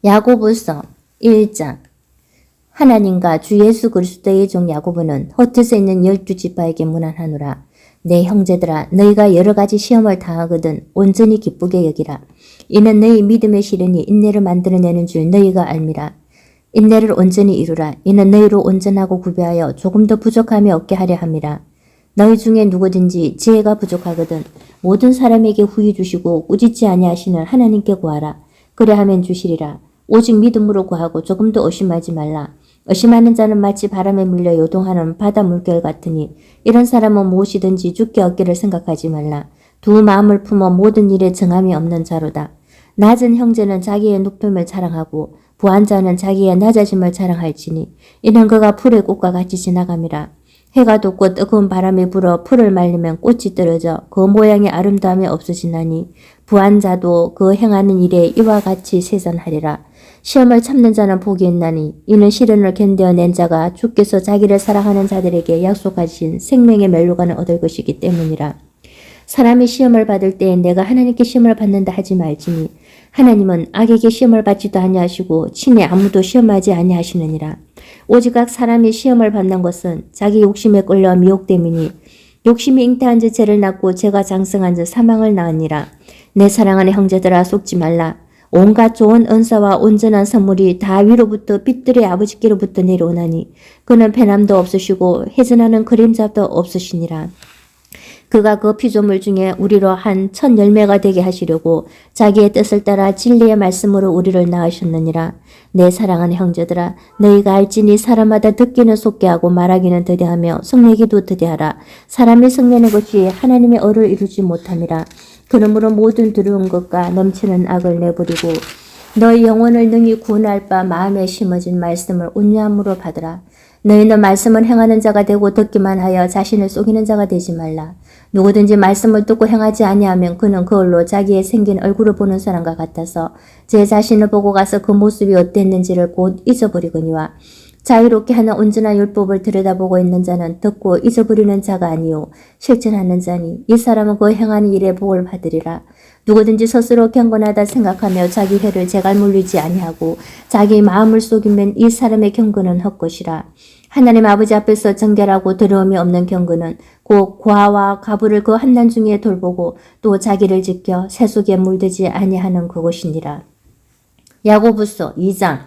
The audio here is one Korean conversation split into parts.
야고보서 1장. 하나님과 주 예수 그리스도의 종 야고보는 호트에 있는 12지파에게 문안하노라. 내 형제들아, 너희가 여러 가지 시험을 당하거든 온전히 기쁘게 여기라. 이는 너희 믿음의 시련이 인내를 만들어내는 줄 너희가 알미라. 인내를 온전히 이루라. 이는 너희로 온전하고 구비하여 조금 더 부족함이 없게 하려 함이라. 너희 중에 누구든지 지혜가 부족하거든 모든 사람에게 후히 주시고 꾸짖지 아니하시는 하나님께 구하라. 그래하면 주시리라. 오직 믿음으로 구하고 조금도 의심하지 말라. 의심하는 자는 마치 바람에 밀려 요동하는 바다 물결 같으니 이런 사람은 무엇이든지 죽게 얻기를 생각하지 말라. 두 마음을 품어 모든 일에 정함이 없는 자로다. 낮은 형제는 자기의 높음을 자랑하고 부한 자는 자기의 낮아짐을 자랑할지니 이는 그가 풀의 꽃과 같이 지나감이라. 해가 돋고 뜨거운 바람이 불어 풀을 말리면 꽃이 떨어져 그 모양의 아름다움이 없어지나니 부한 자도 그 행하는 일에 이와 같이 세잔하리라. 시험을 참는 자는 복이 있나니 이는 시련을 견뎌낸 자가 주께서 자기를 사랑하는 자들에게 약속하신 생명의 멸류관을 얻을 것이기 때문이라. 사람이 시험을 받을 때에 내가 하나님께 시험을 받는다 하지 말지니 하나님은 악에게 시험을 받지도 아니하시고 친히 아무도 시험하지 아니하시느니라. 오직 각 사람이 시험을 받는 것은 자기 욕심에 끌려 미혹됨이니 욕심이 잉태한 지 죄를 낳고 죄가 장성한 지 사망을 낳으니라. 내 사랑하는 형제들아, 속지 말라. 온갖 좋은 은사와 온전한 선물이 다 위로부터 빛들의 아버지께로부터 내려오나니 그는 패남도 없으시고 회전하는 그림자도 없으시니라. 그가 그 피조물 중에 우리로 한 첫 열매가 되게 하시려고 자기의 뜻을 따라 진리의 말씀으로 우리를 낳으셨느니라. 내 사랑하는 형제들아, 너희가 알지니 사람마다 듣기는 속게 하고 말하기는 더디하며 성내기도 더디하라. 사람이 성내는 것이 하나님의 의를 이루지 못함이라. 그러므로 모든 두려운 것과 넘치는 악을 내버리고 너희 영혼을 능히 구원할 바 마음에 심어진 말씀을 온유함으로 받으라. 너희는 말씀을 행하는 자가 되고 듣기만 하여 자신을 속이는 자가 되지 말라. 누구든지 말씀을 듣고 행하지 아니하면 그는 그걸로 자기의 생긴 얼굴을 보는 사람과 같아서 제 자신을 보고 가서 그 모습이 어땠는지를 곧 잊어버리거니와 자유롭게 하는 온전한 율법을 들여다보고 있는 자는 듣고 잊어버리는 자가 아니요 실천하는 자니 이 사람은 그 행하는 일에 복을 받으리라. 누구든지 스스로 경건하다 생각하며 자기 회를 제갈 물리지 아니하고 자기 마음을 속이면 이 사람의 경건은 헛것이라. 하나님 아버지 앞에서 정결하고 더러움이 없는 경건은 곧 고아와 가부를 그 한난 중에 돌보고 또 자기를 지켜 세속에 물들지 아니하는 그것이니라. 야고보서 2장.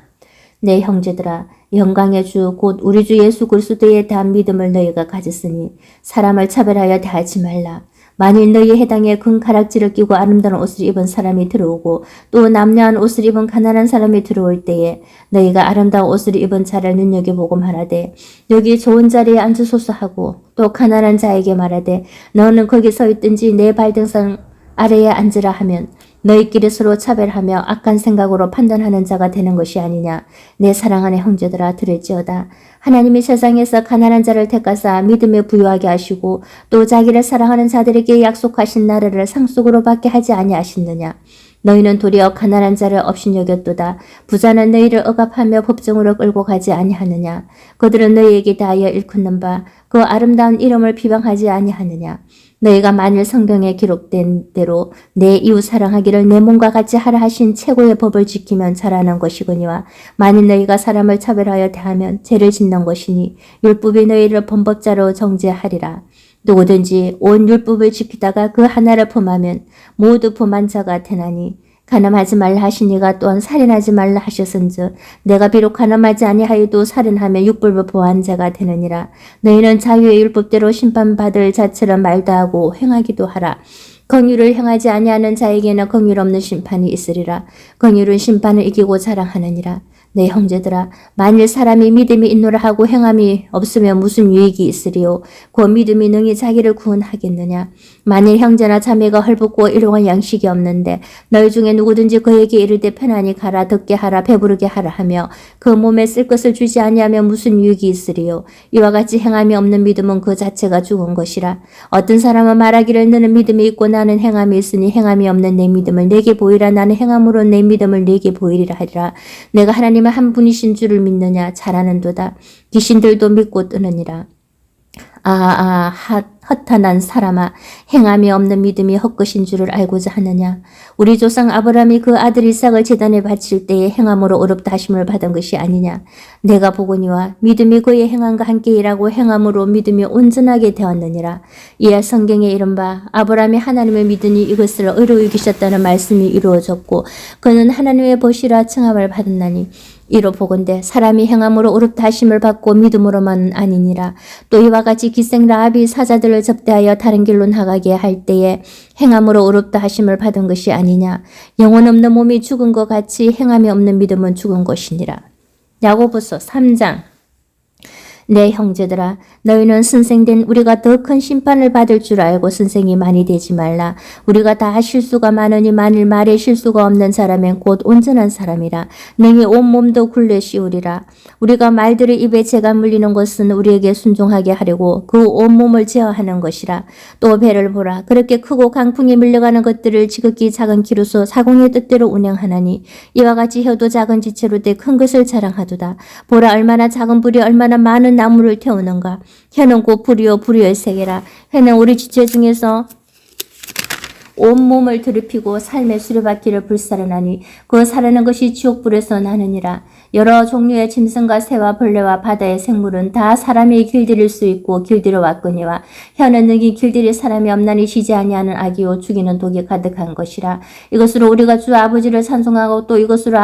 내 형제들아, 영광의 주 곧 우리 주 예수 그리스도에 대한 믿음을 너희가 가졌으니 사람을 차별하여 대하지 말라. 만일 너희 해당에 금가락지를 끼고 아름다운 옷을 입은 사람이 들어오고 또 남녀한 옷을 입은 가난한 사람이 들어올 때에 너희가 아름다운 옷을 입은 자를 눈여겨보고 말하되 여기 좋은 자리에 앉으소서 하고 또 가난한 자에게 말하되 너는 거기 서 있든지 내 발등상 아래에 앉으라 하면 너희끼리 서로 차별하며 악한 생각으로 판단하는 자가 되는 것이 아니냐. 내 사랑하는 형제들아, 들을지어다. 하나님이 세상에서 가난한 자를 택하사 믿음에 부유하게 하시고 또 자기를 사랑하는 자들에게 약속하신 나라를 상속으로 받게 하지 아니하시느냐. 너희는 도리어 가난한 자를 업신여겼도다. 부자는 너희를 억압하며 법정으로 끌고 가지 아니하느냐. 그들은 너희에게 대하여 일컫는 바 그 아름다운 이름을 비방하지 아니하느냐. 너희가 만일 성경에 기록된 대로 내 이웃 사랑하기를 내 몸과 같이 하라 하신 최고의 법을 지키면 잘하는 것이거니와 만일 너희가 사람을 차별하여 대하면 죄를 짓는 것이니 율법이 너희를 범법자로 정죄하리라. 누구든지 온 율법을 지키다가 그 하나를 범하면 모두 범한 자가 되나니 간음하지 말라 하시니가 또한 살인하지 말라 하셨은즉 내가 비록 간음하지 아니하여도 살인하면 육불을 보한 자가 되느니라. 너희는 자유의 율법대로 심판받을 자처럼 말도 하고 행하기도 하라. 긍휼을 행하지 아니하는 자에게는 긍휼 없는 심판이 있으리라. 긍휼은 심판을 이기고 자랑하느니라. 내 형제들아, 만일 사람이 믿음이 있노라 하고 행함이 없으면 무슨 유익이 있으리요. 그 믿음이 능히 자기를 구원하겠느냐. 만일 형제나 자매가 헐벗고 일용할 양식이 없는데 너희 중에 누구든지 그에게 이르되 편안히 가라, 듣게 하라, 배부르게 하라 하며 그 몸에 쓸 것을 주지 아니하면 무슨 유익이 있으리요. 이와 같이 행함이 없는 믿음은 그 자체가 죽은 것이라. 어떤 사람은 말하기를 너는 믿음이 있고 나는 행함이 있으니 행함이 없는 내 믿음을 내게 보이라. 나는 행함으로 내 믿음을 내게 보이리라 하리라. 내가 하나님은 한 분이신 줄을 믿느냐. 잘하는도다. 귀신들도 믿고 뜨느니라. 허탄한 사람아, 행함이 없는 믿음이 헛것인 줄을 알고자 하느냐. 우리 조상 아브라함이 그 아들 이삭을 제단에 바칠 때에 행함으로 어렵다 하심을 받은 것이 아니냐. 내가 보거니와 믿음이 그의 행함과 함께 일하고 행함으로 믿음이 온전하게 되었느니라. 이에 성경에 이른바 아브라함이 하나님을 믿으니 이것을 의로 여기셨다는 말씀이 이루어졌고 그는 하나님의 보시라 칭함을 받았나니 이로 보건대 사람이 행함으로 어렵다 하심을 받고 믿음으로만 아니니라. 또 이와 같이 기생 라합이 사자들을 접대하여 다른 길로 나가게 할 때에 행함으로 어렵다 하심을 받은 것이 아니냐. 영혼 없는 몸이 죽은 것 같이 행함이 없는 믿음은 죽은 것이니라. 야고보서 3장. 내 형제들아, 너희는 선생된 우리가 더 큰 심판을 받을 줄 알고 선생이 많이 되지 말라. 우리가 다 실수가 많으니 만일 말에 실수가 없는 사람은 곧 온전한 사람이라. 능히 온 몸도 굴려 씌우리라. 우리가 말들의 입에 재가 물리는 것은 우리에게 순종하게 하려고 그 온 몸을 제어하는 것이라. 또 배를 보라. 그렇게 크고 강풍이 밀려가는 것들을 지극히 작은 기로서 사공의 뜻대로 운행하나니 이와 같이 혀도 작은 지체로 돼 큰 것을 자랑하도다. 보라, 얼마나 작은 불이 얼마나 많은 나무를 태우는가. 혀는 곧 불이요 불이의 세계라. 혀는 우리 지체 중에서 온몸을 더럽히고 삶의 수레바퀴를 불사르나니 그 사르는 것이 지옥불에서 나느니라. 여러 종류의 짐승과 새와 벌레와 바다의 생물은 다 사람이 길들일 수 있고 길들여 왔거니와 혀는 능히 길들일 사람이 없나니 쉬지 아니하는 악이요 죽이는 독이 가득한 것이라. 이것으로 우리가 주 아버지를 찬송하고 또 이것으로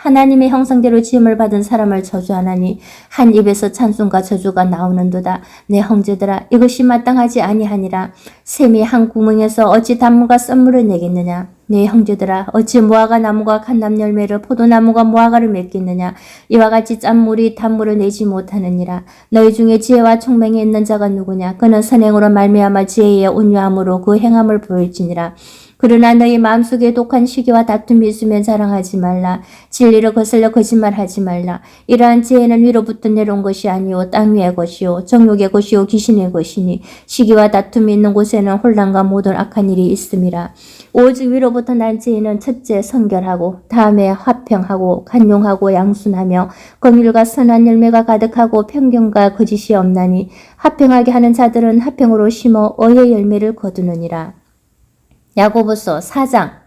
하나님의 형상대로 지음을 받은 사람을 저주하나니 한 입에서 찬송과 저주가 나오는도다. 내 형제들아, 이것이 마땅하지 아니하니라. 샘이 한 구멍에서 어찌 단무가 썬물을 내겠느냐. 내 형제들아, 어찌 무화과 나무가 갓남 열매를 포도나무가 무화과를 맺겠느냐. 이와 같이 짠물이 단물을 내지 못하느니라. 너희 중에 지혜와 총명이 있는 자가 누구냐. 그는 선행으로 말미암아 지혜의 온유함으로 그 행함을 보일지니라. 그러나 너희 마음속에 독한 시기와 다툼이 있으면 자랑하지 말라. 진리를 거슬려 거짓말하지 말라. 이러한 지혜는 위로부터 내려온 것이 아니오 땅 위의 것이요 정욕의 것이요 귀신의 것이니 시기와 다툼이 있는 곳에는 혼란과 모든 악한 일이 있음이라. 오직 위로부터 난 지혜는 첫째 성결하고 다음에 화평하고 간용하고 양순하며 긍휼과 선한 열매가 가득하고 편견과 거짓이 없나니 화평하게 하는 자들은 화평으로 심어 의의 열매를 거두느니라. 야고보서 4장.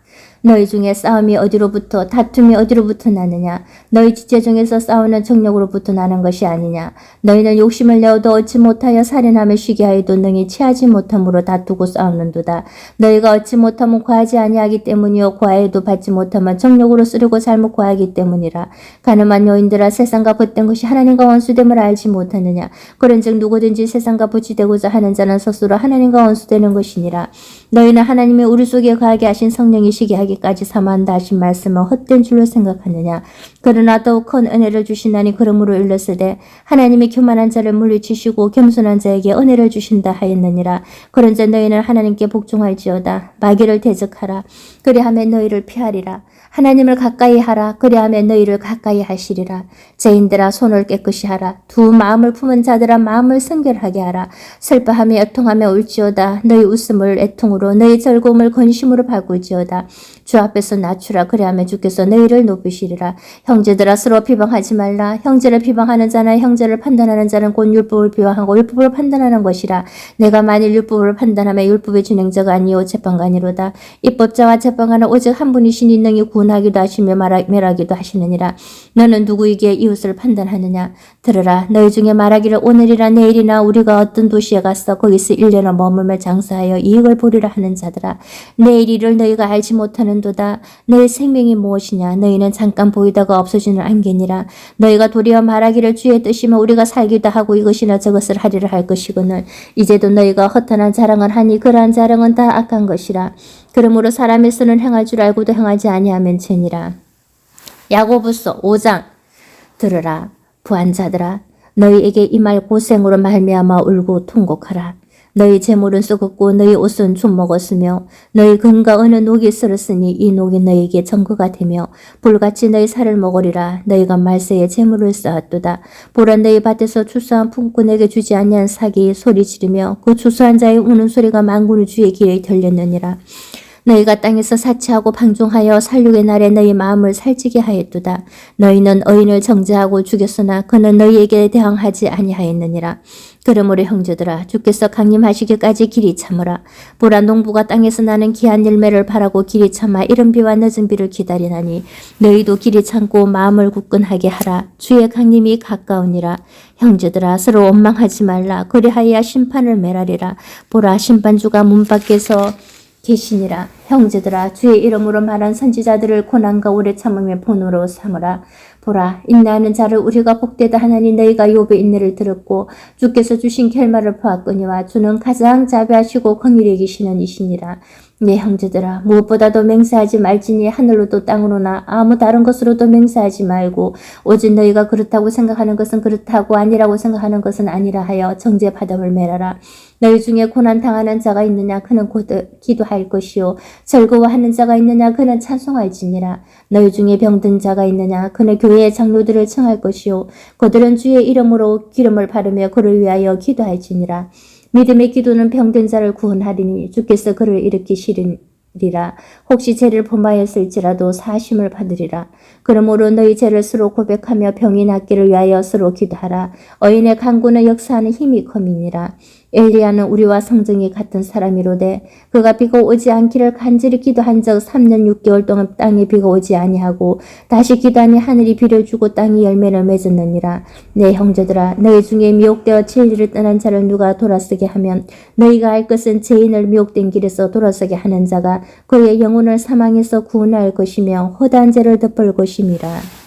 너희 중에 싸움이 어디로부터 다툼이 어디로부터 나느냐. 너희 지체 중에서 싸우는 정력으로부터 나는 것이 아니냐. 너희는 욕심을 내어도 얻지 못하여 살인하며 쉬게 하여도 능히 취하지 못함으로 다투고 싸우는도다. 너희가 얻지 못하면 구하지 아니하기 때문이요 구하여도 받지 못하면 정력으로 쓰려고 잘못 구하기 때문이라. 가늠한 여인들아, 세상과 벗된 것이 하나님과 원수됨을 알지 못하느냐. 그런즉 누구든지 세상과 붙이되고자 하는 자는 스스로 하나님과 원수되는 것이니라. 너희는 하나님이 우리 속에 거하게 하신 성령이 시게 하기까지 사모한다 하신 말씀은 헛된 줄로 생각하느냐. 그러나 더욱 큰 은혜를 주시나니 그러므로 일렀으되 하나님이 교만한 자를 물리치시고 겸손한 자에게 은혜를 주신다 하였느니라. 그런즉 너희는 하나님께 복종할지어다. 마귀를 대적하라. 그리하면 너희를 피하리라. 하나님을 가까이 하라. 그리하면 너희를 가까이 하시리라. 죄인들아, 손을 깨끗이 하라. 두 마음을 품은 자들아, 마음을 성결하게 하라. 슬퍼하며 애통하며 울지어다. 너희 웃음을 애통으로 너희 즐거움을 근심으로 바꿀지어다. 주 앞에서 낮추라. 그리하면 주께서 너희를 높이시리라. 형제들아, 서로 비방하지 말라. 형제를 비방하는 자나 형제를 판단하는 자는 곧 율법을 비방하고 율법을 판단하는 것이라. 내가 만일 율법을 판단하면 율법의 진행자가 아니요 재판관이로다. 입법자와 재판관은 오직 한 분이시니 능히 구원하기도 하시며 멸하기도 하시느니라. 너는 누구에게 이웃을 판단하느냐. 들으라. 너희 중에 말하기를 오늘이나 내일이나 우리가 어떤 도시에 가서 거기서 1년을 머물며 장사하여 이익을 보리라 하는 자들아. 내일 일을 너희가 알지 못하는도다. 너희 생명이 무엇이냐. 너희는 잠깐 보이다가 없어지는 안개니라. 너희가 도리어 말하기를 주의 뜻이면 우리가 살기도 하고 이것이나 저것을 하리라 할 것이거늘 이제도 너희가 허탄한 자랑을 하니 그러한 자랑은 다 악한 것이라. 그러므로 사람의 손은 행할 줄 알고도 행하지 아니하면 죄니라. 야고보서 5장. 들으라. 부한자들아, 너희에게 이 말 고생으로 말미암아 울고 통곡하라. 너희 재물은 썩었고 너희 옷은 좀 먹었으며 너희 금과 은은 녹이 쓸었으니 이 녹이 너희에게 증거가 되며 불같이 너희 살을 먹으리라. 너희가 말세에 재물을 쌓았도다. 보라, 너희 밭에서 추수한 품꾼에게 주지 아니한 사기 소리 지르며 그 추수한 자의 우는 소리가 만군의 주의 귀에 들렸느니라. 너희가 땅에서 사치하고 방종하여 살육의 날에 너희 마음을 살찌게 하였도다. 너희는 의인을 정죄하고 죽였으나 그는 너희에게 대항하지 아니하였느니라. 그러므로 형제들아 주께서 강림하시기까지 길이 참으라. 보라 농부가 땅에서 나는 귀한 열매를 바라고 길이 참아 이른 비와 늦은 비를 기다리나니 너희도 길이 참고 마음을 굳건하게 하라. 주의 강림이 가까우니라. 형제들아 서로 원망하지 말라. 그리하여 심판을 매라리라. 보라 심판주가 문 밖에서 계시니라. 형제들아 주의 이름으로 말한 선지자들을 고난과 오래 참음의 본으로 삼으라. 보라 인내하는 자를 우리가 복되다 하나니 너희가 욥의 인내를 들었고 주께서 주신 결말을 보았거니와 주는 가장 자비하시고 긍휼히 계시는 이시니라. 내 형제들아 무엇보다도 맹세하지 말지니 하늘로도 땅으로나 아무 다른 것으로도 맹세하지 말고 오직 너희가 그렇다고 생각하는 것은 그렇다고 아니라고 생각하는 것은 아니라 하여 정죄 바닥을 매라라. 너희 중에 고난 당하는 자가 있느냐 그는 곧 기도할 것이요 즐거워하는 자가 있느냐 그는 찬송할지니라. 너희 중에 병든 자가 있느냐 그는 교회의 장로들을 청할 것이요 그들은 주의 이름으로 기름을 바르며 그를 위하여 기도할지니라. 믿음의 기도는 병든 자를 구원하리니 주께서 그를 일으키시리라. 혹시 죄를 범하였을지라도 사심을 받으리라. 그러므로 너희 죄를 서로 고백하며 병이 낫기를 위하여 서로 기도하라. 의인의 간구는 역사하는 힘이 컴이니라. 엘리야는 우리와 성정이 같은 사람이로되 그가 비가 오지 않기를 간절히 기도한 적 3년 6개월 동안 땅에 비가 오지 아니하고 다시 기도하니 하늘이 비를 주고 땅이 열매를 맺었느니라. 내 형제들아 너희 중에 미혹되어 진리를 떠난 자를 누가 돌아서게 하면 너희가 알 것은 죄인을 미혹된 길에서 돌아서게 하는 자가 그의 영혼을 사망에서 구원할 것이며 허다한 죄를 덮을 것임이라.